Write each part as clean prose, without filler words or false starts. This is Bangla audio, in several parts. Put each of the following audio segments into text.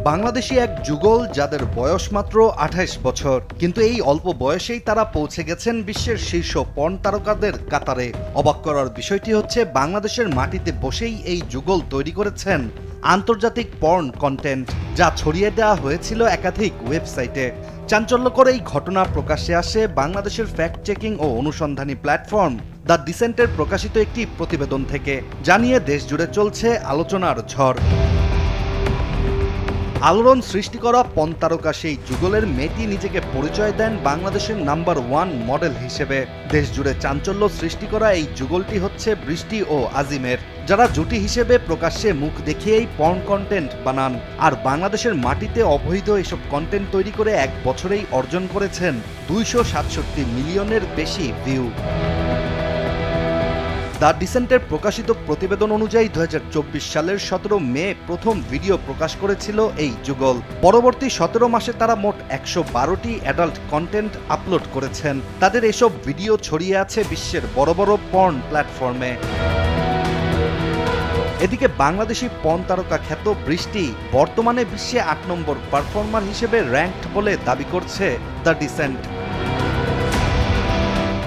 বাংলাদেশি এক যুগল যাদের বয়স মাত্র ২৮ বছর, কিন্তু এই অল্প বয়সেই তারা পৌঁছে গেছেন বিশ্বের শীর্ষ পর্ন তারকাদের কাতারে। অবাক করার বিষয়টি হচ্ছে বাংলাদেশের মাটিতে বসেই এই যুগল তৈরি করেছেন আন্তর্জাতিক পর্ন কন্টেন্ট, যা ছড়িয়ে দেওয়া হয়েছিল একাধিক ওয়েবসাইটে। চাঞ্চল্যকর এই ঘটনা প্রকাশ্যে আসে বাংলাদেশের ফ্যাক্ট চেকিং ও অনুসন্ধানী প্ল্যাটফর্ম দ্য ডিসেন্টের প্রকাশিত একটি প্রতিবেদন থেকে, যা নিয়ে দেশজুড়ে চলছে আলোচনার ঝড়। আলোড়ন সৃষ্টি করা পর্ন তারকা সেই যুগলের মেয়েটি নিজেকে পরিচয় দেন বাংলাদেশের নাম্বার 1 মডেল হিসেবে। দেশজুড়ে চাঞ্চল্য সৃষ্টি করা এই যুগলটি হচ্ছে বৃষ্টি ও আজিমের, যারা জুটি হিসেবে প্রকাশ্যে মুখ দেখিয়েই পর্ন কন্টেন্ট বানান। আর বাংলাদেশের মাটিতে অবৈধ এসব কন্টেন্ট তৈরি করে এক বছরেই অর্জন করেছেন ২৬৭ মিলিয়নের বেশি ভিউ। দ্য ডিসেন্টের প্রকাশিত প্রতিবেদন অনুযায়ী ২০২৪ সালের ১৭ মে প্রথম ভিডিও প্রকাশ করেছিল এই যুগল। পরবর্তী ১৭ মাসে তারা মোট ১১২টি অ্যাডাল্ট কন্টেন্ট আপলোড করেছেন। তাদের এসব ভিডিও ছড়িয়ে আছে বিশ্বের বড় বড় পর্ন প্ল্যাটফর্মে। এদিকে বাংলাদেশি পর্ন তারকা খ্যাত বৃষ্টি বর্তমানে বিশ্বে ৮ নম্বর পারফর্মার হিসেবে র্যাঙ্কড বলে দাবি করছে দ্য ডিসেন্ট।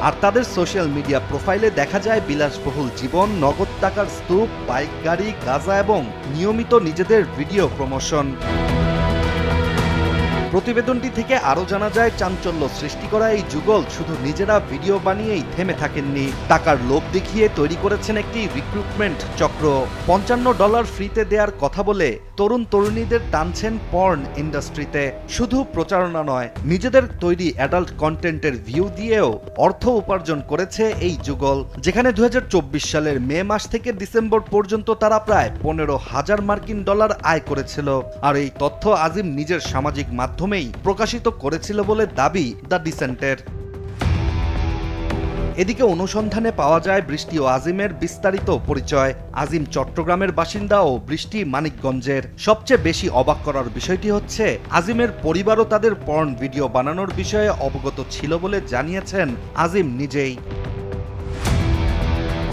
আর তাদের সোশ্যাল মিডিয়া প্রোফাইলে দেখা যায় বিলাসবহুল জীবন, নগদ টাকার স্তূপ, বাইক, গাড়ি, গাঁজা এবং নিয়মিত নিজেদের ভিডিও প্রমোশন। প্রতিবেদনটি থেকে আরও জানা যায়, চাঞ্চল্য সৃষ্টি করা এই যুগল শুধু নিজেরা ভিডিও বানিয়েই থেমে থাকেননি, টাকার লোভ দেখিয়ে তৈরি করেছেন একটি রিক্রুটমেন্ট চক্র। $৫৫ ফ্রিতে দেওয়ার কথা বলে তরুণ তরুণীদের টানছেন পর্ন ইন্ডাস্ট্রিতে। শুধু প্রচারণা নয়, নিজেদের তৈরি অ্যাডাল্ট কন্টেন্টের ভিউ দিয়েও অর্থ উপার্জন করেছে এই যুগল, যেখানে ২০২৪ সালের মে মাস থেকে ডিসেম্বর পর্যন্ত তারা প্রায় $১৫,০০০ আয় করেছিল। আর এই তথ্য আজিম নিজের সামাজিক মাধ্যমেই প্রকাশিত করেছিল বলে দাবি দ্য ডিসেন্টের। এদিকে অনুসন্ধানে পাওয়া যায় বৃষ্টি ও আজিমের বিস্তারিত পরিচয়। আজিম চট্টগ্রামের বাসিন্দা ও বৃষ্টি মানিকগঞ্জের। সবচেয়ে বেশি অবাক করার বিষয়টি হচ্ছে, আজিমের পরিবারও তাদের পর্ন ভিডিও বানানোর বিষয়ে অবগত ছিল বলে জানিয়েছেন আজিম নিজেই।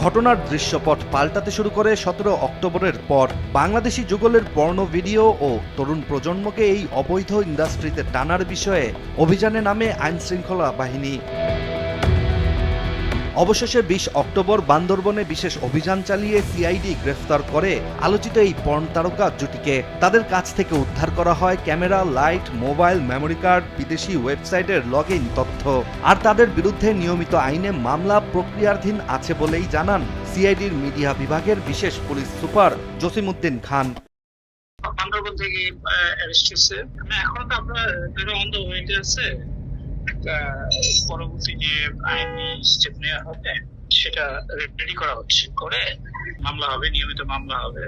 ঘটনার দৃশ্যপট পাল্টাতে শুরু করে ১৭ অক্টোবরের পর। বাংলাদেশি যুগলের পর্ন ভিডিও ও তরুণ প্রজন্মকে এই অবৈধ ইন্ডাস্ট্রিতে টানার বিষয়ে অভিযানে নামে আইনশৃঙ্খলা বাহিনী। অবশেষে ২০ অক্টোবর বান্দরবনে বিশেষ অভিযান চালিয়ে সিআইডি গ্রেফতার করে আলোচিত এই পর্ন তারকা জুটিকে। তাদের কাছ থেকে উদ্ধার করা হয় camera, light, mobile, memory card, বিদেশি ওয়েবসাইটের লগইন তথ্য। আর তাদের বিরুদ্ধে নিয়মিত আইনে মামলা প্রক্রিয়াধীন আছে বলেই জানান সিআইডির মিডিয়া বিভাগের বিশেষ পুলিশ সুপার জসিমউদ্দিন খান। বান্দরবন থেকে অ্যারেস্ট হয়েছে। এখন তো আপনার অন্ধ হয়ে গেছে, পরবর্তী যে আইনি স্টেপ নেওয়া হবে সেটা রেডি করা হচ্ছে, করে মামলা হবে, নিয়মিত মামলা হবে।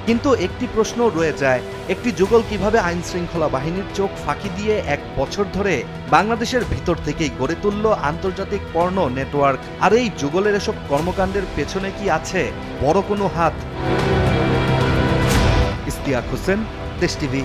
কিন্তু একটি প্রশ্ন রয়ে যায়, একটি যুগল কিভাবে আইন শৃঙ্খলা বাহিনীর চোখ ফাঁকি দিয়ে এক বছর ধরে বাংলাদেশের ভিতর থেকেই গড়ে তুলল আন্তর্জাতিক পর্ন নেটওয়ার্ক? আর এই যুগলের এসব কর্মকাণ্ডের পেছনে কি আছে বড় কোনো হাত? ইশতিয়াক হোসেন, দেশ টিভি।